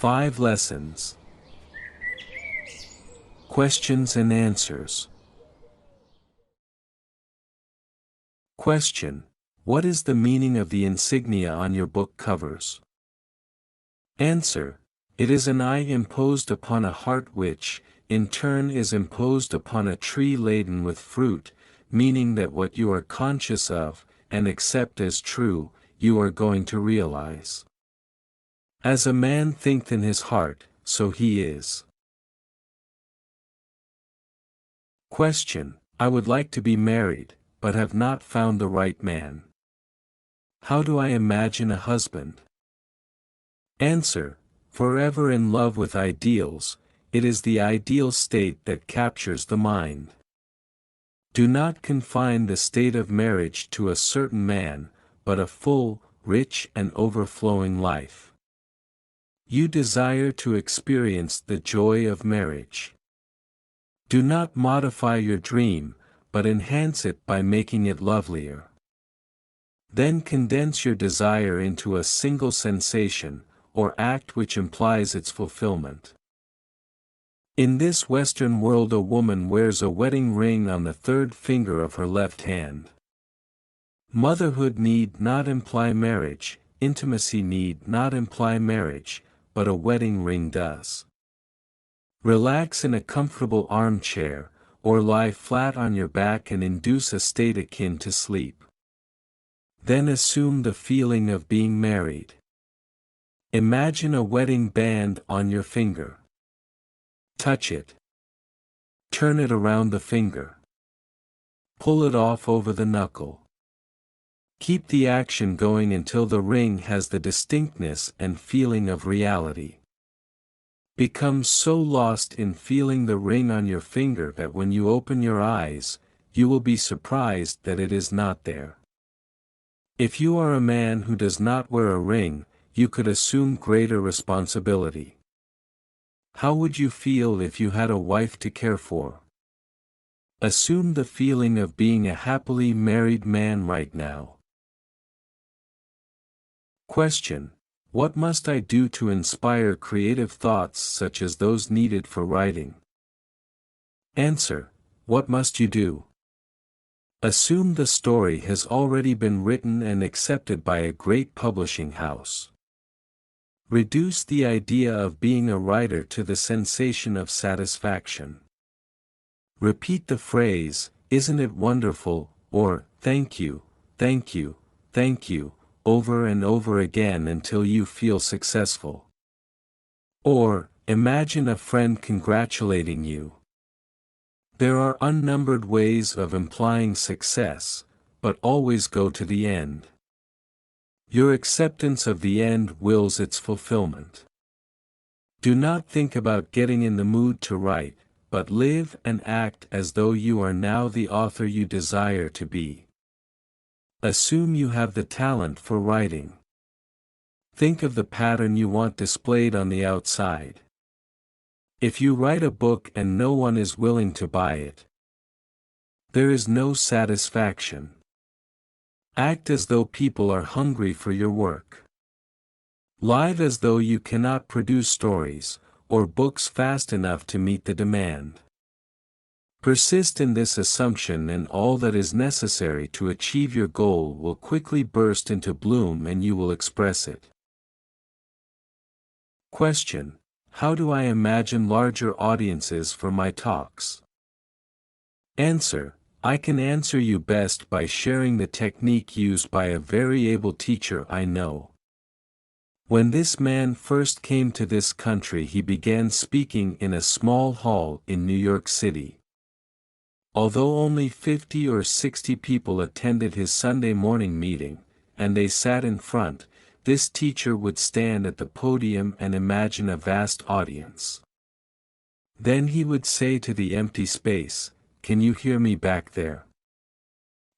5 lessons. Questions and answers. Question: what is the meaning of the insignia on your book covers? Answer: it is an eye imposed upon a heart which, in turn, is imposed upon a tree laden with fruit, meaning that what you are conscious of, and accept as true, you are going to realize. As a man thinketh in his heart, so he is. Question: I would like to be married, but have not found the right man. How do I imagine a husband? Answer: forever in love with ideals, it is the ideal state that captures the mind. Do not confine the state of marriage to a certain man, but a full, rich and overflowing life. You desire to experience the joy of marriage. Do not modify your dream, but enhance it by making it lovelier. Then condense your desire into a single sensation, or act which implies its fulfillment. In this Western world, a woman wears a wedding ring on the third finger of her left hand. Motherhood need not imply marriage, intimacy need not imply marriage, but a wedding ring does. Relax in a comfortable armchair, or lie flat on your back and induce a state akin to sleep. Then assume the feeling of being married. Imagine a wedding band on your finger. Touch it. Turn it around the finger. Pull it off over the knuckle. Keep the action going until the ring has the distinctness and feeling of reality. Become so lost in feeling the ring on your finger that when you open your eyes, you will be surprised that it is not there. If you are a man who does not wear a ring, you could assume greater responsibility. How would you feel if you had a wife to care for? Assume the feeling of being a happily married man right now. Question: what must I do to inspire creative thoughts such as those needed for writing? Answer: what must you do? Assume the story has already been written and accepted by a great publishing house. Reduce the idea of being a writer to the sensation of satisfaction. Repeat the phrase, "Isn't it wonderful?" or "Thank you, thank you, thank you," over and over again until you feel successful. Or, imagine a friend congratulating you. There are unnumbered ways of implying success, but always go to the end. Your acceptance of the end wills its fulfillment. Do not think about getting in the mood to write, but live and act as though you are now the author you desire to be. Assume you have the talent for writing. Think of the pattern you want displayed on the outside. If you write a book and no one is willing to buy it, there is no satisfaction. Act as though people are hungry for your work. Live as though you cannot produce stories, or books fast enough to meet the demand. Persist in this assumption and all that is necessary to achieve your goal will quickly burst into bloom and you will express it. Question: how do I imagine larger audiences for my talks? Answer: I can answer you best by sharing the technique used by a very able teacher I know. When this man first came to this country, he began speaking in a small hall in New York City. Although only 50 or 60 people attended his Sunday morning meeting, and they sat in front, this teacher would stand at the podium and imagine a vast audience. Then he would say to the empty space, "Can you hear me back there?"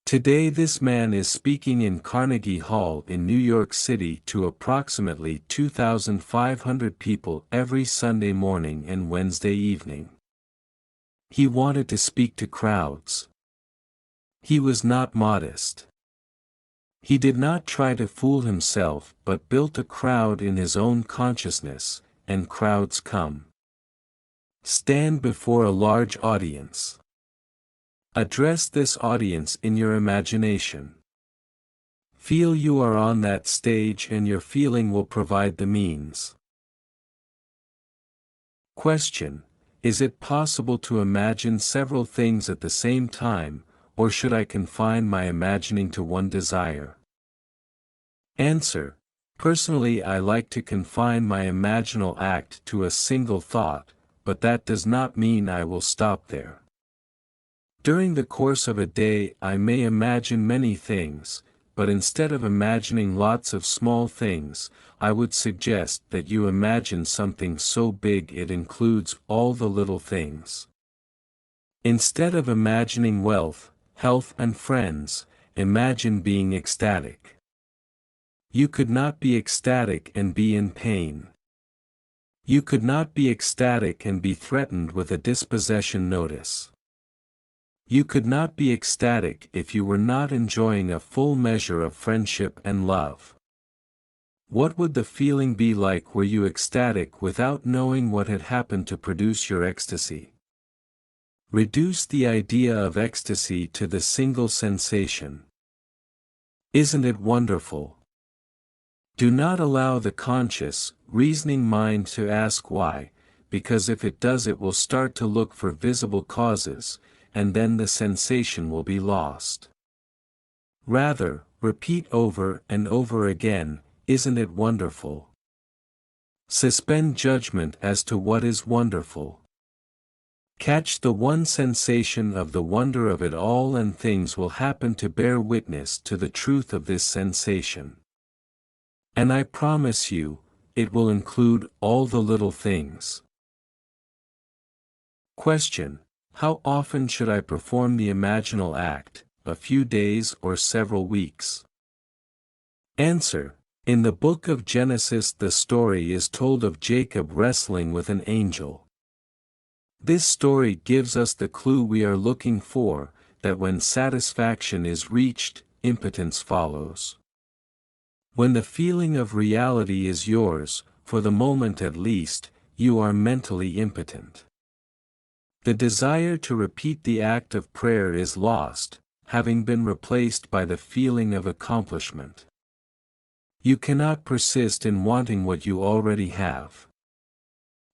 Today this man is speaking in Carnegie Hall in New York City to approximately 2,500 people every Sunday morning and Wednesday evening. He wanted to speak to crowds. He was not modest. He did not try to fool himself but built a crowd in his own consciousness, and crowds come. Stand before a large audience. Address this audience in your imagination. Feel you are on that stage and your feeling will provide the means. Question: is it possible to imagine several things at the same time, or should I confine my imagining to one desire? Answer: personally I like to confine my imaginal act to a single thought, but that does not mean I will stop there. During the course of a day I may imagine many things, but instead of imagining lots of small things, I would suggest that you imagine something so big it includes all the little things. Instead of imagining wealth, health and friends, imagine being ecstatic. You could not be ecstatic and be in pain. You could not be ecstatic and be threatened with a dispossession notice. You could not be ecstatic if you were not enjoying a full measure of friendship and love. What would the feeling be like were you ecstatic without knowing what had happened to produce your ecstasy? Reduce the idea of ecstasy to the single sensation. Isn't it wonderful? Do not allow the conscious, reasoning mind to ask why, because if it does it will start to look for visible causes, and then the sensation will be lost. Rather, repeat over and over again, isn't it wonderful? Suspend judgment as to what is wonderful. Catch the one sensation of the wonder of it all and things will happen to bear witness to the truth of this sensation. And I promise you, it will include all the little things. Question: how often should I perform the imaginal act, a few days or several weeks? Answer: in the book of Genesis the story is told of Jacob wrestling with an angel. This story gives us the clue we are looking for, that when satisfaction is reached, impotence follows. When the feeling of reality is yours, for the moment at least, you are mentally impotent. The desire to repeat the act of prayer is lost, having been replaced by the feeling of accomplishment. You cannot persist in wanting what you already have.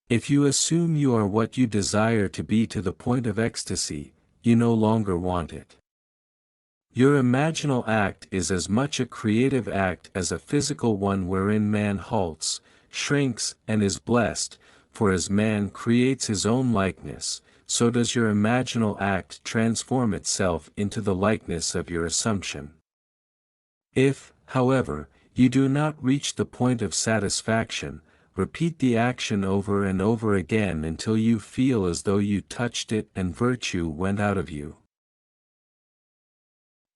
If you assume you are what you desire to be to the point of ecstasy, you no longer want it. Your imaginal act is as much a creative act as a physical one wherein man halts, shrinks and is blessed, for as man creates his own likeness, so does your imaginal act transform itself into the likeness of your assumption. If, however, you do not reach the point of satisfaction, repeat the action over and over again until you feel as though you touched it and virtue went out of you.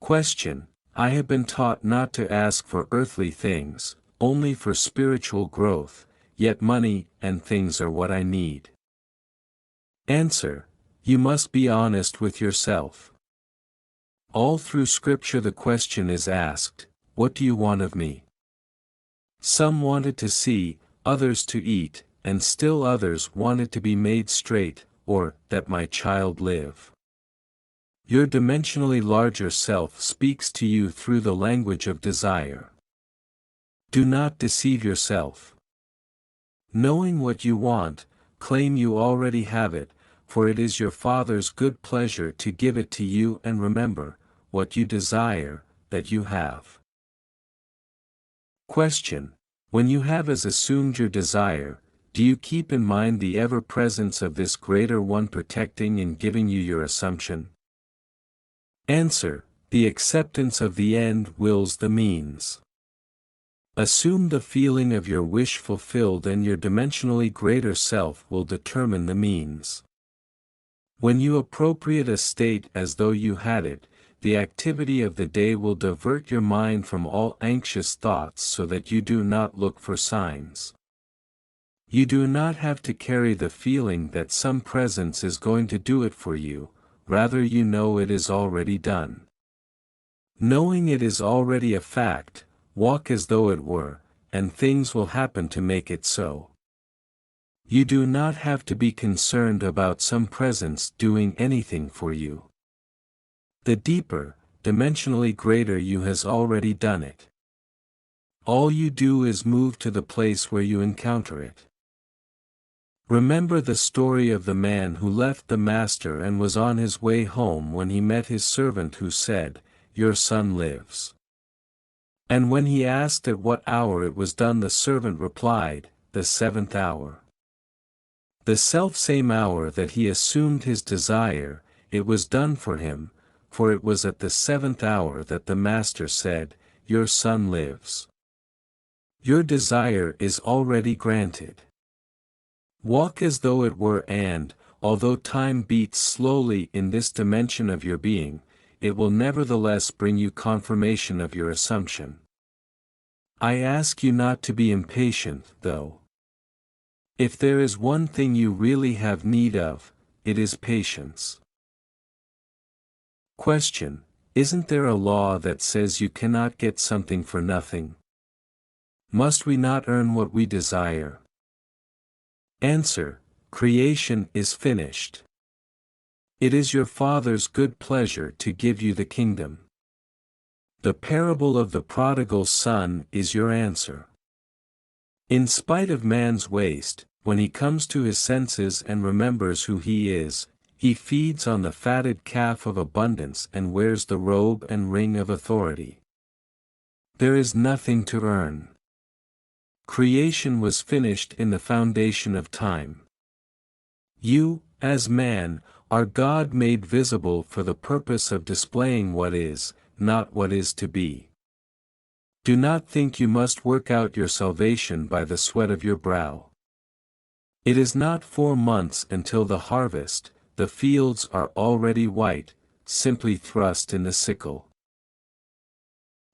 Question: I have been taught not to ask for earthly things, only for spiritual growth, yet money and things are what I need. Answer: you must be honest with yourself. All through Scripture the question is asked, what do you want of me? Some wanted to see, others to eat, and still others wanted to be made straight, or, that my child live. Your dimensionally larger self speaks to you through the language of desire. Do not deceive yourself. Knowing what you want, claim you already have it, for it is your Father's good pleasure to give it to you, and remember, what you desire, that you have. Question: when you have as assumed your desire, do you keep in mind the ever-presence of this greater one protecting and giving you your assumption? Answer: the acceptance of the end wills the means. Assume the feeling of your wish fulfilled and your dimensionally greater self will determine the means. When you appropriate a state as though you had it, the activity of the day will divert your mind from all anxious thoughts so that you do not look for signs. You do not have to carry the feeling that some presence is going to do it for you, rather you know it is already done. Knowing it is already a fact, walk as though it were, and things will happen to make it so. You do not have to be concerned about some presence doing anything for you. The deeper, dimensionally greater you has already done it. All you do is move to the place where you encounter it. Remember the story of the man who left the master and was on his way home when he met his servant who said, "Your son lives." And when he asked at what hour it was done, the servant replied, "The 7th hour." The self-same hour that he assumed his desire, it was done for him, for it was at the 7th hour that the master said, "Your son lives." Your desire is already granted. Walk as though it were, and, although time beats slowly in this dimension of your being, it will nevertheless bring you confirmation of your assumption. I ask you not to be impatient, though. If there is one thing you really have need of, it is patience. Question: Isn't there a law that says you cannot get something for nothing? Must we not earn what we desire? Answer: Creation is finished. It is your Father's good pleasure to give you the kingdom. The parable of the prodigal son is your answer. In spite of man's waste, when he comes to his senses and remembers who he is, he feeds on the fatted calf of abundance and wears the robe and ring of authority. There is nothing to earn. Creation was finished in the foundation of time. You, as man, are God made visible for the purpose of displaying what is, not what is to be. Do not think you must work out your salvation by the sweat of your brow. It is not 4 months until the harvest, the fields are already white, simply thrust in the sickle.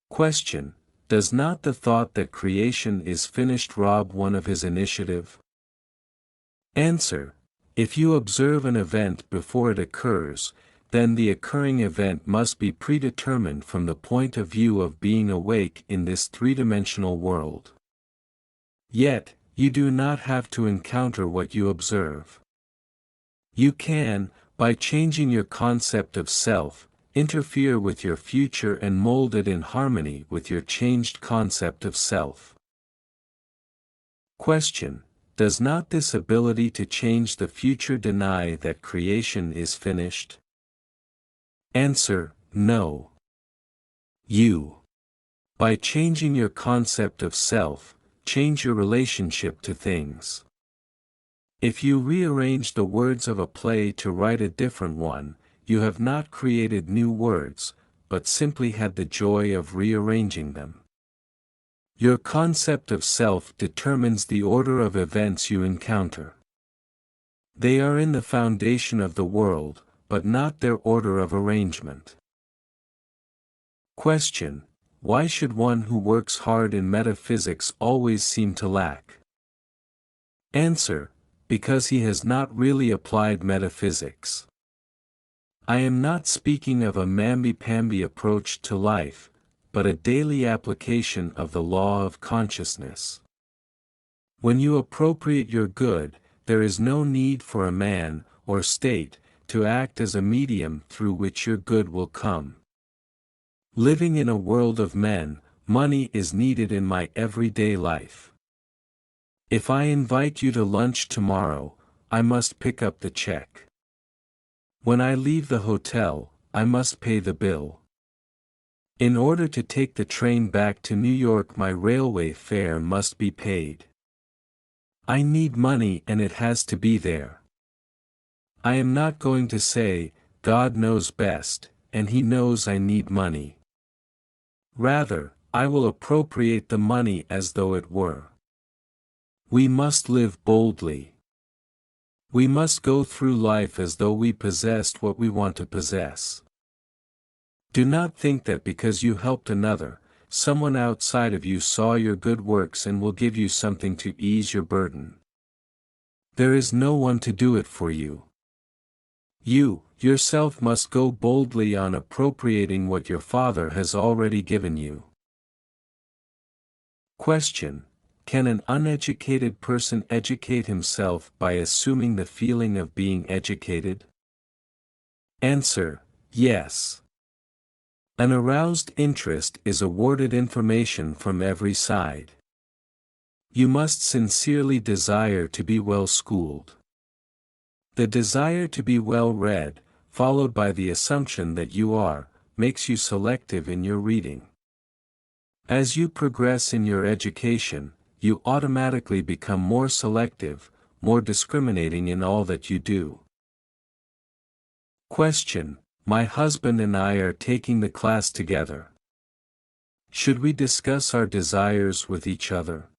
Question: Does not the thought that creation is finished rob one of his initiative? Answer: If you observe an event before it occurs, then the occurring event must be predetermined from the point of view of being awake in this three-dimensional world. Yet, you do not have to encounter what you observe. You can, by changing your concept of self, interfere with your future and mold it in harmony with your changed concept of self. Question: Does not this ability to change the future deny that creation is finished? Answer: No. You, by changing your concept of self, change your relationship to things. If you rearrange the words of a play to write a different one, you have not created new words, but simply had the joy of rearranging them. Your concept of self determines the order of events you encounter. They are in the foundation of the world, but not their order of arrangement. Question: Why should one who works hard in metaphysics always seem to lack? Answer: Because he has not really applied metaphysics. I am not speaking of a mamby-pamby approach to life, but a daily application of the law of consciousness. When you appropriate your good, there is no need for a man, or state, to act as a medium through which your good will come. Living in a world of men, money is needed in my everyday life. If I invite you to lunch tomorrow, I must pick up the check. When I leave the hotel, I must pay the bill. In order to take the train back to New York, my railway fare must be paid. I need money and it has to be there. I am not going to say, God knows best, and He knows I need money. Rather, I will appropriate the money as though it were. We must live boldly. We must go through life as though we possessed what we want to possess. Do not think that because you helped another, someone outside of you saw your good works and will give you something to ease your burden. There is no one to do it for you. You, yourself must go boldly on appropriating what your Father has already given you. Question: Can an uneducated person educate himself by assuming the feeling of being educated? Answer: yes. An aroused interest is awarded information from every side. You must sincerely desire to be well schooled. The desire to be well read, followed by the assumption that you are, makes you selective in your reading. As you progress in your education, you automatically become more selective, more discriminating in all that you do. Question: my husband and I are taking the class together. Should we discuss our desires with each other?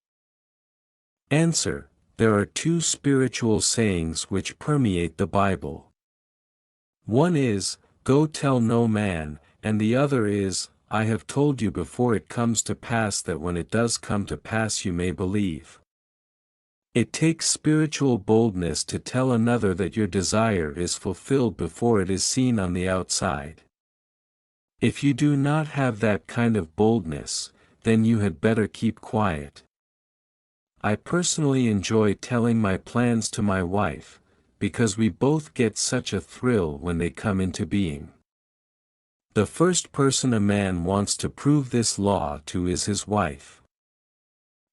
Answer: there are two spiritual sayings which permeate the Bible. One is, "Go tell no man," and the other is, "I have told you before it comes to pass that when it does come to pass you may believe." It takes spiritual boldness to tell another that your desire is fulfilled before it is seen on the outside. If you do not have that kind of boldness, then you had better keep quiet. I personally enjoy telling my plans to my wife, because we both get such a thrill when they come into being. The first person a man wants to prove this law to is his wife.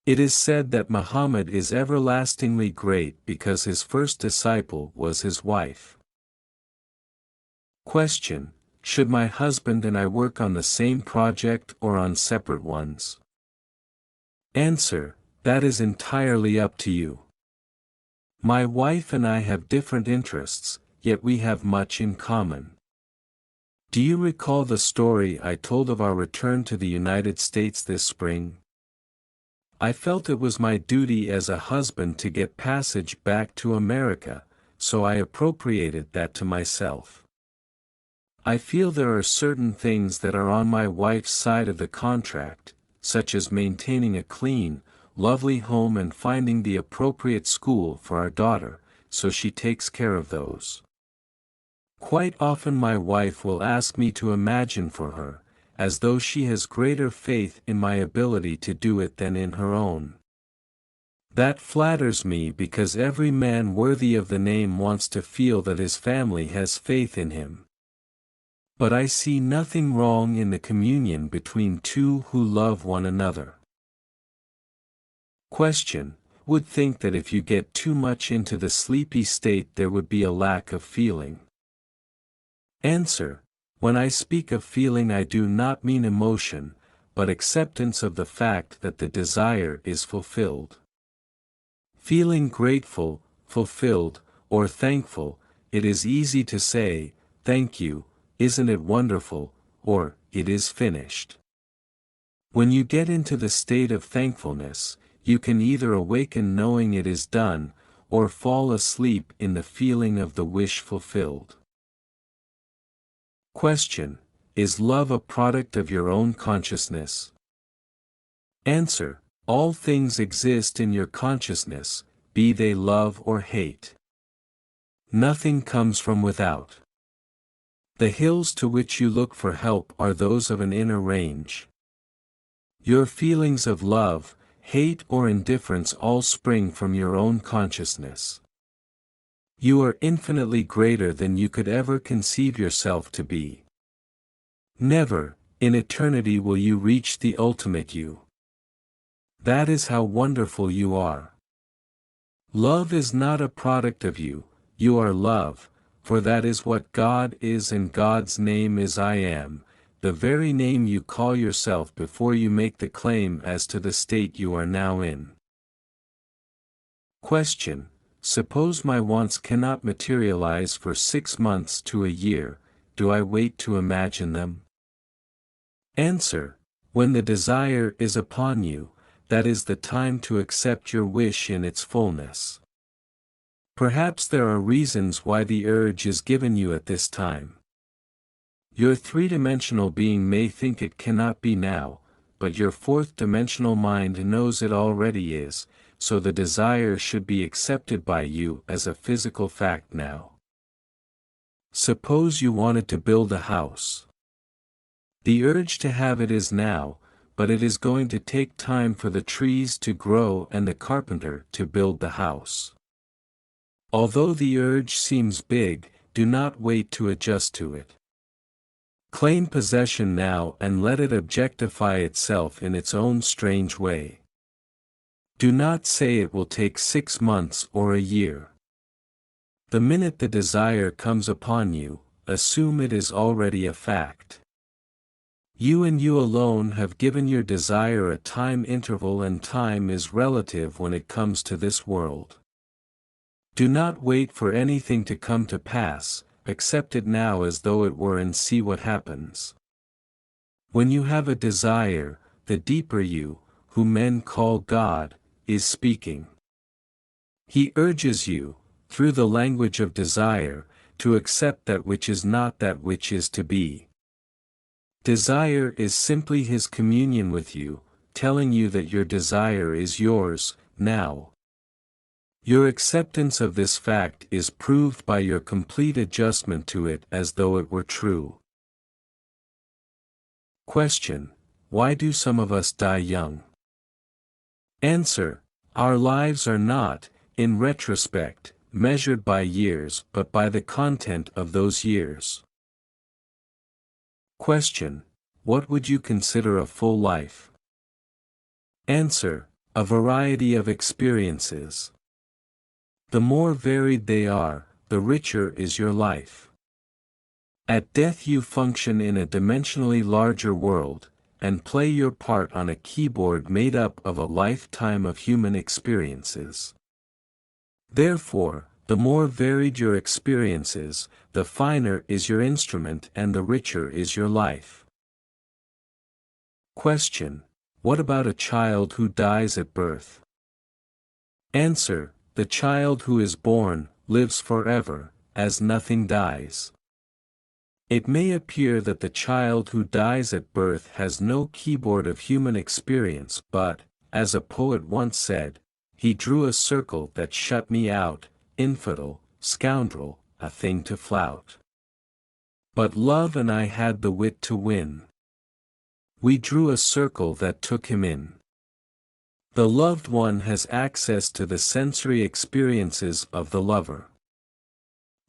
It is said that Muhammad is everlastingly great because his first disciple was his wife. Question: should my husband and I work on the same project or on separate ones? Answer: that is entirely up to you. My wife and I have different interests, yet we have much in common. Do you recall the story I told of our return to the United States this spring? I felt it was my duty as a husband to get passage back to America, so I appropriated that to myself. I feel there are certain things that are on my wife's side of the contract, such as maintaining a clean, lovely home and finding the appropriate school for our daughter, so she takes care of those. Quite often my wife will ask me to imagine for her, as though she has greater faith in my ability to do it than in her own. That flatters me because every man worthy of the name wants to feel that his family has faith in him. But I see nothing wrong in the communion between two who love one another. Question: would think that if you get too much into the sleepy state there would be a lack of feeling. Answer: when I speak of feeling I do not mean emotion, but acceptance of the fact that the desire is fulfilled. Feeling grateful, fulfilled, or thankful, it is easy to say, "Thank you, isn't it wonderful," or, "It is finished." When you get into the state of thankfulness, you can either awaken knowing it is done, or fall asleep in the feeling of the wish fulfilled. Question: is love a product of your own consciousness? Answer: all things exist in your consciousness, be they love or hate. Nothing comes from without. The hills to which you look for help are those of an inner range. Your feelings of love, hate or indifference all spring from your own consciousness. You are infinitely greater than you could ever conceive yourself to be. Never, in eternity will you reach the ultimate you. That is how wonderful you are. Love is not a product of you, you are love, for that is what God is and God's name is I am, the very name you call yourself before you make the claim as to the state you are now in. Question: suppose my wants cannot materialize for 6 months to a year, do I wait to imagine them? Answer: when the desire is upon you, that is the time to accept your wish in its fullness. Perhaps there are reasons why the urge is given you at this time. Your three-dimensional being may think it cannot be now, but your fourth-dimensional mind knows it already is, so the desire should be accepted by you as a physical fact now. Suppose you wanted to build a house. The urge to have it is now, but it is going to take time for the trees to grow and the carpenter to build the house. Although the urge seems big, do not wait to adjust to it. Claim possession now and let it objectify itself in its own strange way. Do not say it will take 6 months or a year. The minute the desire comes upon you, assume it is already a fact. You and you alone have given your desire a time interval, and time is relative when it comes to this world. Do not wait for anything to come to pass, accept it now as though it were and see what happens. When you have a desire, the deeper you, who men call God, is speaking. He urges you, through the language of desire, to accept that which is not that which is to be. Desire is simply his communion with you, telling you that your desire is yours, now. Your acceptance of this fact is proved by your complete adjustment to it as though it were true. Question: why do some of us die young? Answer: our lives are not, in retrospect, measured by years but by the content of those years. Question: what would you consider a full life? Answer: a variety of experiences. The more varied they are, the richer is your life. At death you function in a dimensionally larger world, and play your part on a keyboard made up of a lifetime of human experiences. Therefore, the more varied your experiences, the finer is your instrument and the richer is your life. Question: what about a child who dies at birth? Answer: the child who is born, lives forever, as nothing dies. It may appear that the child who dies at birth has no keyboard of human experience, but, as a poet once said, he drew a circle that shut me out, infidel, scoundrel, a thing to flout. But love and I had the wit to win. We drew a circle that took him in. The loved one has access to the sensory experiences of the lover.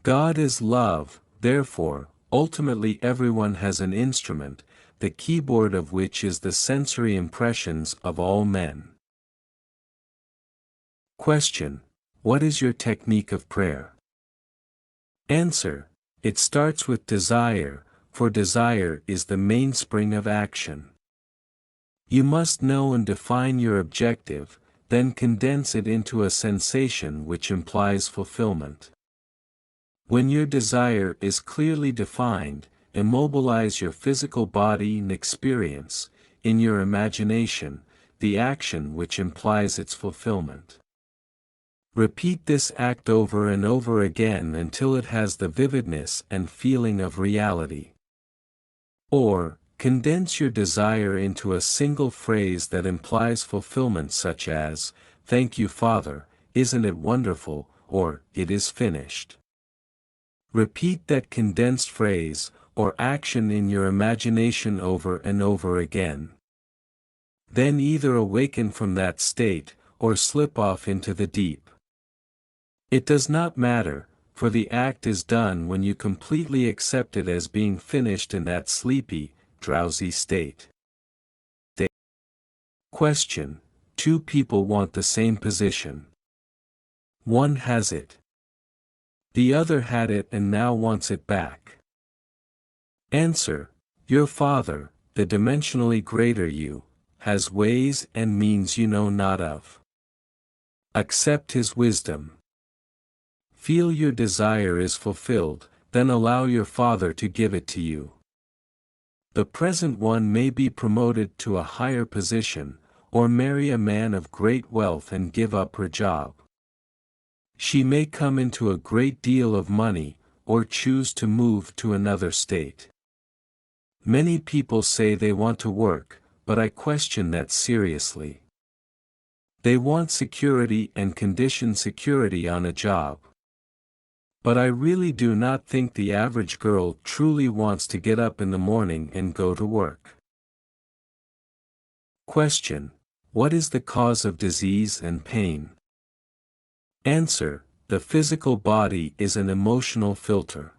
God is love, therefore, ultimately everyone has an instrument, the keyboard of which is the sensory impressions of all men. Question: what is your technique of prayer? Answer: it starts with desire, for desire is the mainspring of action. You must know and define your objective, then condense it into a sensation which implies fulfillment. When your desire is clearly defined, immobilize your physical body and experience, in your imagination, the action which implies its fulfillment. Repeat this act over and over again until it has the vividness and feeling of reality. Or, condense your desire into a single phrase that implies fulfillment, such as, "Thank you, Father, isn't it wonderful," or, "It is finished." Repeat that condensed phrase, or action in your imagination over and over again. Then either awaken from that state, or slip off into the deep. It does not matter, for the act is done when you completely accept it as being finished in that sleepy, drowsy state. Question: two people want the same position. One has it. The other had it and now wants it back. Answer: your Father, the dimensionally greater you, has ways and means you know not of. Accept his wisdom. Feel your desire is fulfilled, then allow your Father to give it to you. The present one may be promoted to a higher position, or marry a man of great wealth and give up her job. She may come into a great deal of money, or choose to move to another state. Many people say they want to work, but I question that seriously. They want security and condition security on a job. But I really do not think the average girl truly wants to get up in the morning and go to work. Question. What is the cause of disease and pain? Answer. The physical body is an emotional filter.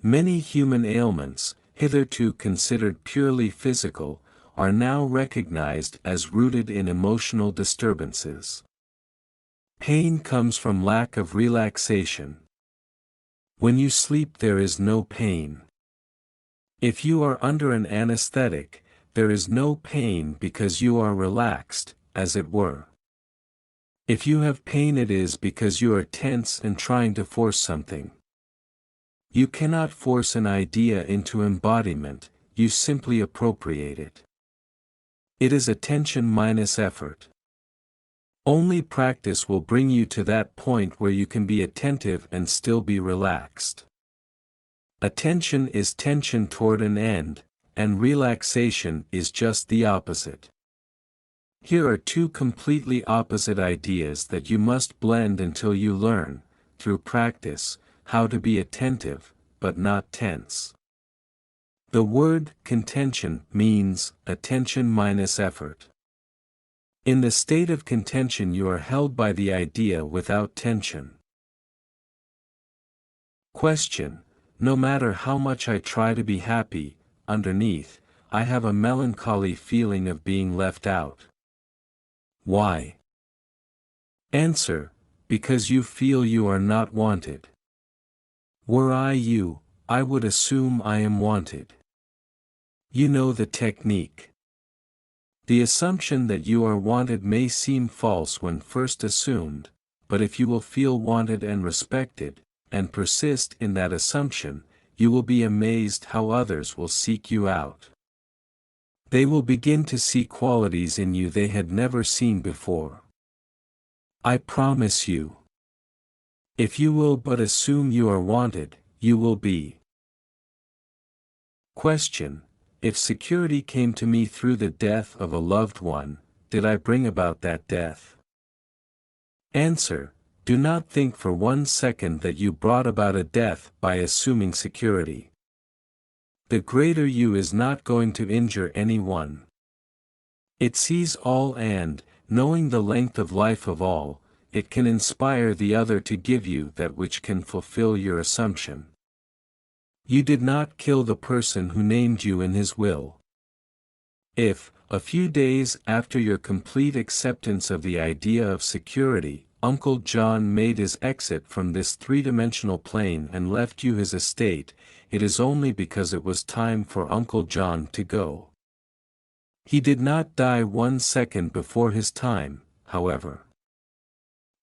Many human ailments, hitherto considered purely physical, are now recognized as rooted in emotional disturbances. Pain comes from lack of relaxation. When you sleep there is no pain. If you are under an anesthetic, there is no pain because you are relaxed, as it were. If you have pain it is because you are tense and trying to force something. You cannot force an idea into embodiment, you simply appropriate it. It is attention minus effort. Only practice will bring you to that point where you can be attentive and still be relaxed. Attention is tension toward an end, and relaxation is just the opposite. Here are two completely opposite ideas that you must blend until you learn, through practice, how to be attentive, but not tense. The word contention means attention minus effort. In the state of contention you are held by the idea without tension. Question. No matter how much I try to be happy, underneath, I have a melancholy feeling of being left out. Why? Answer. Because you feel you are not wanted. Were I you, I would assume I am wanted. You know the technique. The assumption that you are wanted may seem false when first assumed, but if you will feel wanted and respected, and persist in that assumption, you will be amazed how others will seek you out. They will begin to see qualities in you they had never seen before. I promise you. If you will but assume you are wanted, you will be. Question. If security came to me through the death of a loved one, did I bring about that death? Answer. Do not think for 1 second that you brought about a death by assuming security. The greater you is not going to injure anyone. It sees all and, knowing the length of life of all, it can inspire the other to give you that which can fulfill your assumption. You did not kill the person who named you in his will. If, a few days after your complete acceptance of the idea of security, Uncle John made his exit from this three-dimensional plane and left you his estate, it is only because it was time for Uncle John to go. He did not die 1 second before his time, however.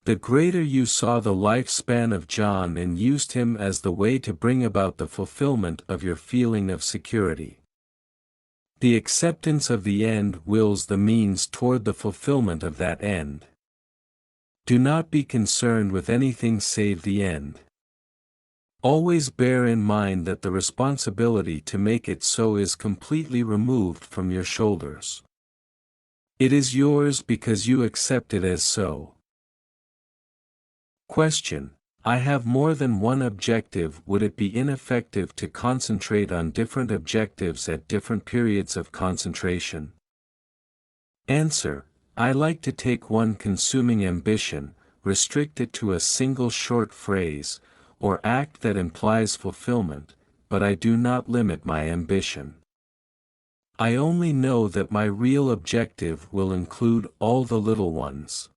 The greater you saw the lifespan of John and used him as the way to bring about the fulfillment of your feeling of security. The acceptance of the end wills the means toward the fulfillment of that end. Do not be concerned with anything save the end. Always bear in mind that the responsibility to make it so is completely removed from your shoulders. It is yours because you accept it as so. Question. I have more than one objective. Would it be ineffective to concentrate on different objectives at different periods of concentration? Answer. I like to take one consuming ambition, restrict it to a single short phrase, or act that implies fulfillment, but I do not limit my ambition. I only know that my real objective will include all the little ones.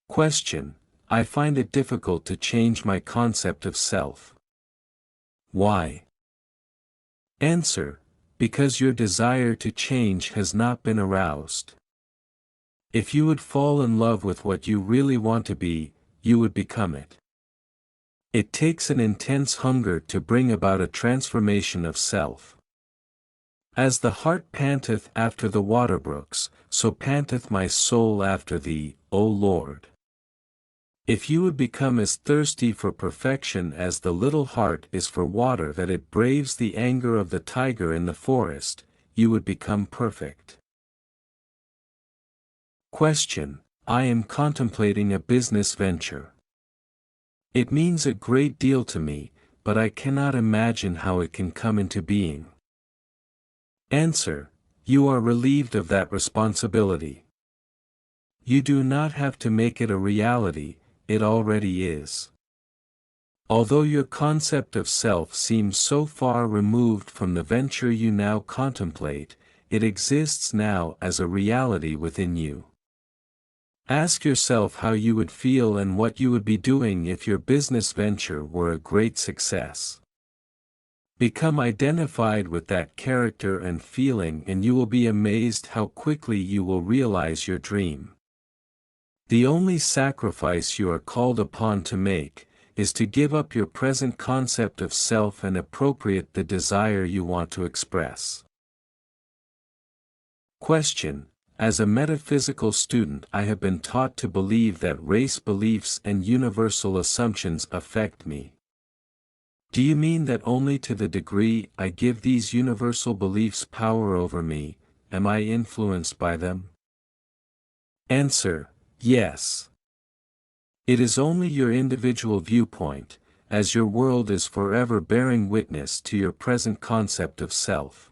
Question. I find it difficult to change my concept of self. Why? Answer. Because your desire to change has not been aroused. If you would fall in love with what you really want to be, you would become it. It takes an intense hunger to bring about a transformation of self. As the hart panteth after the water brooks, so panteth my soul after thee, O Lord. If you would become as thirsty for perfection as the little hart is for water that it braves the anger of the tiger in the forest, you would become perfect. Question. I am contemplating a business venture. It means a great deal to me, but I cannot imagine how it can come into being. Answer. You are relieved of that responsibility. You do not have to make it a reality, it already is. Although your concept of self seems so far removed from the venture you now contemplate, it exists now as a reality within you. Ask yourself how you would feel and what you would be doing if your business venture were a great success. Become identified with that character and feeling, and you will be amazed how quickly you will realize your dream. The only sacrifice you are called upon to make is to give up your present concept of self and appropriate the desire you want to express. Question: As a metaphysical student, I have been taught to believe that race beliefs and universal assumptions affect me. Do you mean that only to the degree I give these universal beliefs power over me, am I influenced by them? Answer: Yes. It is only your individual viewpoint, as your world is forever bearing witness to your present concept of self.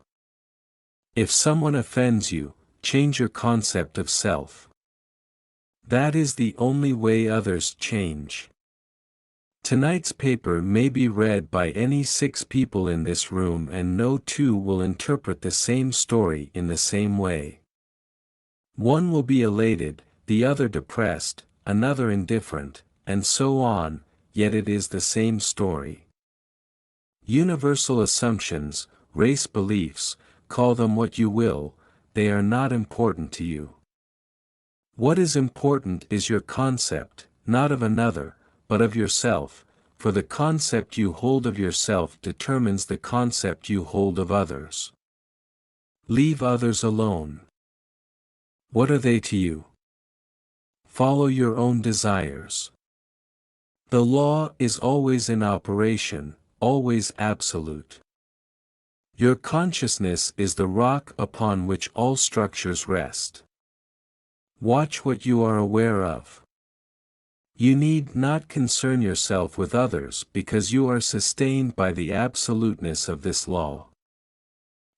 If someone offends you, change your concept of self. That is the only way others change. Tonight's paper may be read by any 6 people in this room, and no 2 will interpret the same story in the same way. One will be elated, the other depressed, another indifferent, and so on, yet it is the same story. Universal assumptions, race beliefs, call them what you will, they are not important to you. What is important is your concept, not of another, but of yourself, for the concept you hold of yourself determines the concept you hold of others. Leave others alone. What are they to you? Follow your own desires. The law is always in operation, always absolute. Your consciousness is the rock upon which all structures rest. Watch what you are aware of. You need not concern yourself with others because you are sustained by the absoluteness of this law.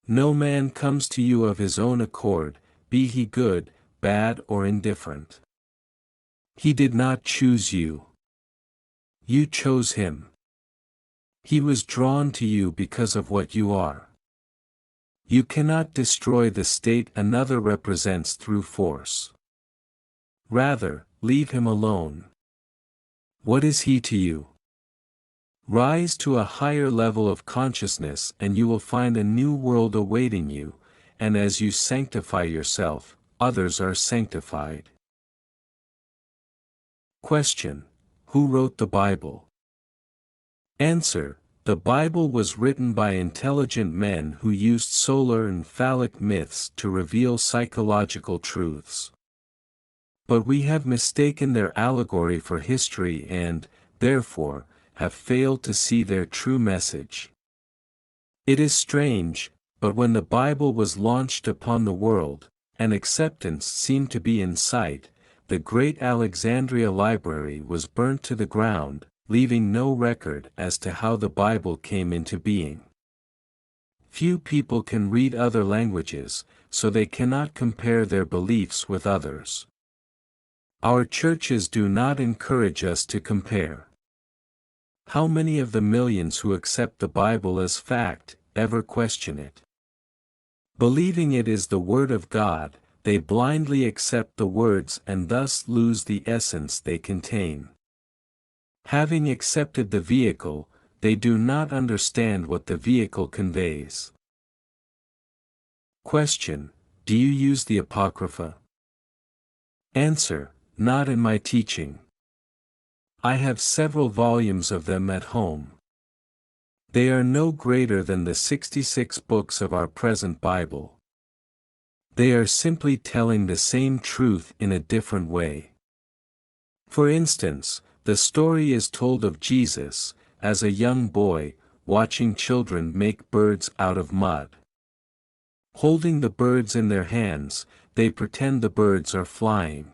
No man comes to you of his own accord, be he good, bad or indifferent. He did not choose you. You chose him. He was drawn to you because of what you are. You cannot destroy the state another represents through force. Rather, leave him alone. What is he to you? Rise to a higher level of consciousness and you will find a new world awaiting you, and as you sanctify yourself, others are sanctified. Question: Who wrote the Bible? Answer: The Bible was written by intelligent men who used solar and phallic myths to reveal psychological truths. But we have mistaken their allegory for history and, therefore, have failed to see their true message. It is strange, but when the Bible was launched upon the world, and acceptance seemed to be in sight, the great Alexandria library was burnt to the ground, leaving no record as to how the Bible came into being. Few people can read other languages, so they cannot compare their beliefs with others. Our churches do not encourage us to compare. How many of the millions who accept the Bible as fact ever question it? Believing it is the Word of God, they blindly accept the words and thus lose the essence they contain. Having accepted the vehicle, they do not understand what the vehicle conveys. Question: Do you use the Apocrypha? Answer: Not in my teaching. I have several volumes of them at home. They are no greater than the 66 books of our present Bible. They are simply telling the same truth in a different way. For instance, the story is told of Jesus, as a young boy, watching children make birds out of mud. Holding the birds in their hands, they pretend the birds are flying.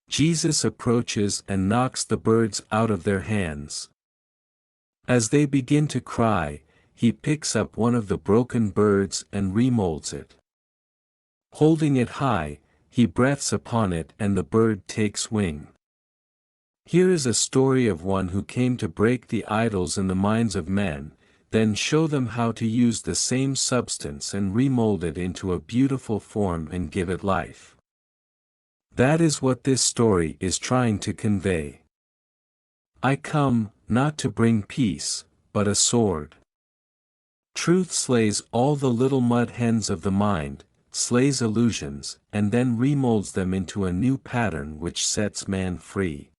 Jesus approaches and knocks the birds out of their hands. As they begin to cry, he picks up one of the broken birds and remolds it. Holding it high, he breathes upon it and the bird takes wing. Here is a story of one who came to break the idols in the minds of men, then show them how to use the same substance and remold it into a beautiful form and give it life. That is what this story is trying to convey. I come, not to bring peace, but a sword. Truth slays all the little mud hens of the mind, slays illusions, and then remolds them into a new pattern which sets man free.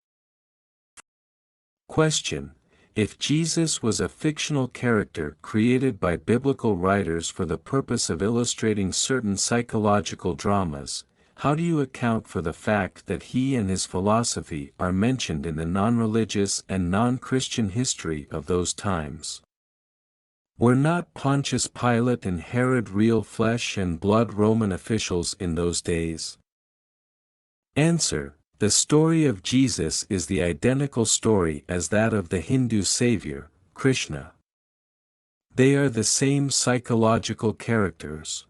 Question: If Jesus was a fictional character created by biblical writers for the purpose of illustrating certain psychological dramas, how do you account for the fact that he and his philosophy are mentioned in the non-religious and non-Christian history of those times? Were not Pontius Pilate and Herod real flesh and blood Roman officials in those days? Answer: The story of Jesus is the identical story as that of the Hindu savior, Krishna. They are the same psychological characters.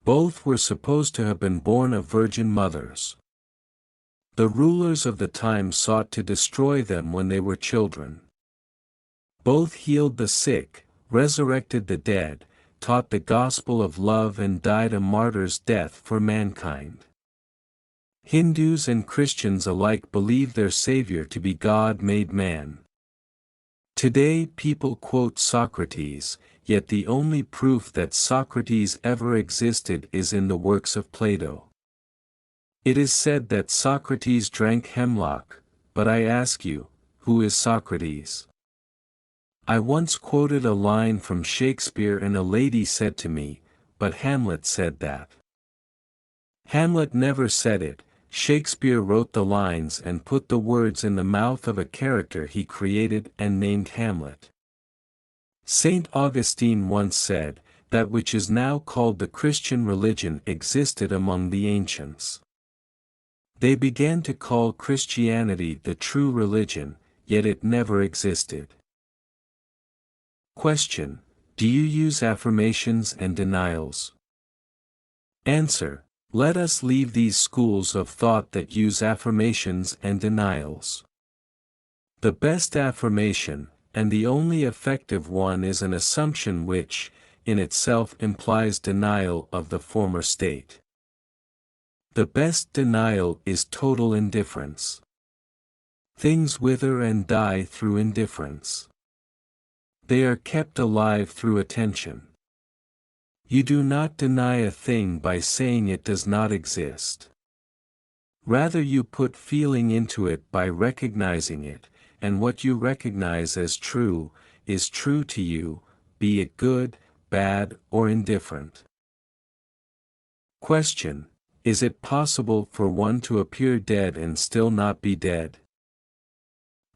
Both were supposed to have been born of virgin mothers. The rulers of the time sought to destroy them when they were children. Both healed the sick, resurrected the dead, taught the gospel of love and died a martyr's death for mankind. Hindus and Christians alike believe their Savior to be God made man. Today people quote Socrates, yet the only proof that Socrates ever existed is in the works of Plato. It is said that Socrates drank hemlock, but I ask you, who is Socrates? I once quoted a line from Shakespeare and a lady said to me, but Hamlet said that. Hamlet never said it. Shakespeare wrote the lines and put the words in the mouth of a character he created and named Hamlet. Saint Augustine once said, that which is now called the Christian religion existed among the ancients. They began to call Christianity the true religion, yet it never existed. Question: Do you use affirmations and denials? Answer: Let us leave these schools of thought that use affirmations and denials. The best affirmation, and the only effective one, is an assumption which, in itself implies denial of the former state. The best denial is total indifference. Things wither and die through indifference. They are kept alive through attention. You do not deny a thing by saying it does not exist. Rather you put feeling into it by recognizing it, and what you recognize as true, is true to you, be it good, bad, or indifferent. Question: Is it possible for one to appear dead and still not be dead?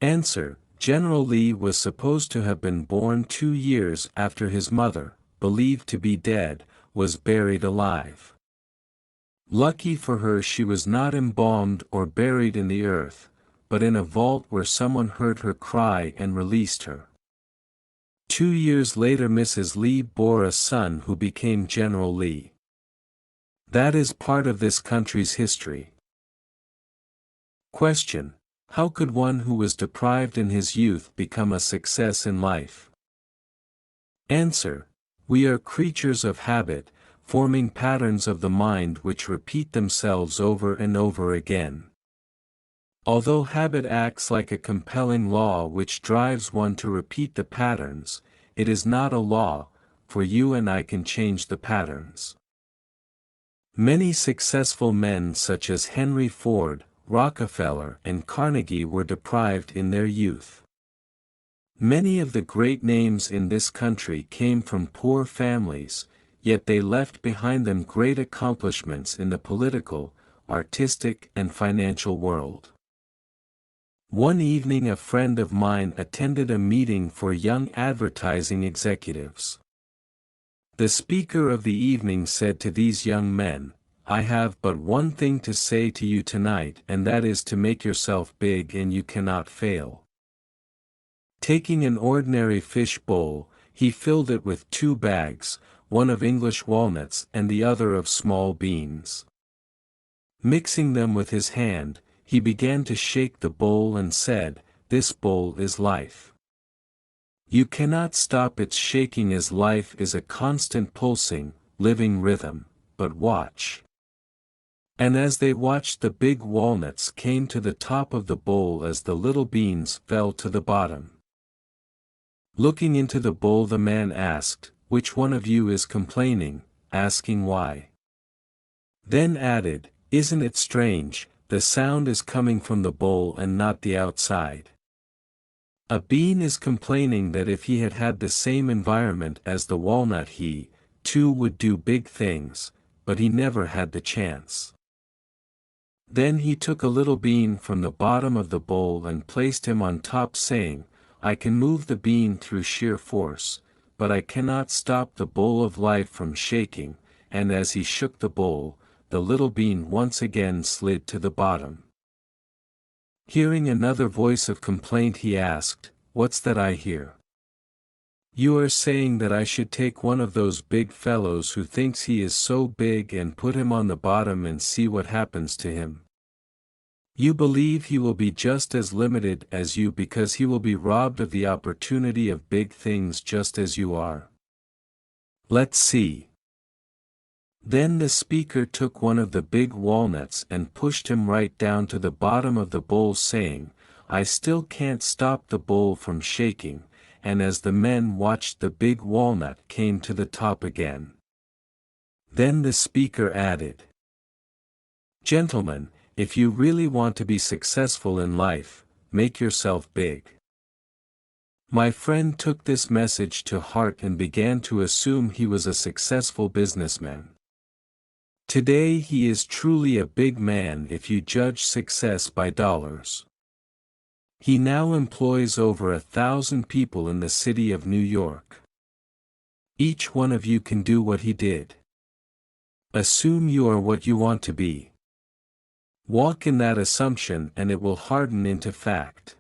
Answer: General Lee was supposed to have been born 2 years after his mother, believed to be dead, was buried alive. Lucky for her she was not embalmed or buried in the earth, but in a vault where someone heard her cry and released her. 2 years later Mrs. Lee bore a son who became General Lee. That is part of this country's history. Question: How could one who was deprived in his youth become a success in life? Answer: We are creatures of habit, forming patterns of the mind which repeat themselves over and over again. Although habit acts like a compelling law which drives one to repeat the patterns, it is not a law, for you and I can change the patterns. Many successful men such as Henry Ford, Rockefeller, and Carnegie were deprived in their youth. Many of the great names in this country came from poor families, yet they left behind them great accomplishments in the political, artistic, and financial world. One evening a friend of mine attended a meeting for young advertising executives. The speaker of the evening said to these young men, "I have but one thing to say to you tonight, and that is to make yourself big and you cannot fail." Taking an ordinary fish bowl, he filled it with 2 bags, one of English walnuts and the other of small beans. Mixing them with his hand, he began to shake the bowl and said, "This bowl is life. You cannot stop its shaking as life is a constant pulsing, living rhythm, but watch." And as they watched, the big walnuts came to the top of the bowl as the little beans fell to the bottom. Looking into the bowl, the man asked, "Which one of you is complaining?" asking why. Then added, "Isn't it strange, the sound is coming from the bowl and not the outside. A bean is complaining that if he had had the same environment as the walnut he, too, would do big things, but he never had the chance." Then he took a little bean from the bottom of the bowl and placed him on top, saying, "I can move the bean through sheer force, but I cannot stop the bowl of life from shaking," and as he shook the bowl, the little bean once again slid to the bottom. Hearing another voice of complaint, he asked, "What's that I hear? You are saying that I should take one of those big fellows who thinks he is so big and put him on the bottom and see what happens to him. You believe he will be just as limited as you because he will be robbed of the opportunity of big things just as you are. Let's see." Then the speaker took one of the big walnuts and pushed him right down to the bottom of the bowl, saying, "I still can't stop the bowl from shaking," and as the men watched, the big walnut came to the top again. Then the speaker added, "Gentlemen, if you really want to be successful in life, make yourself big." My friend took this message to heart and began to assume he was a successful businessman. Today he is truly a big man if you judge success by dollars. He now employs over 1,000 people in the city of New York. Each one of you can do what he did. Assume you are what you want to be. Walk in that assumption and it will harden into fact.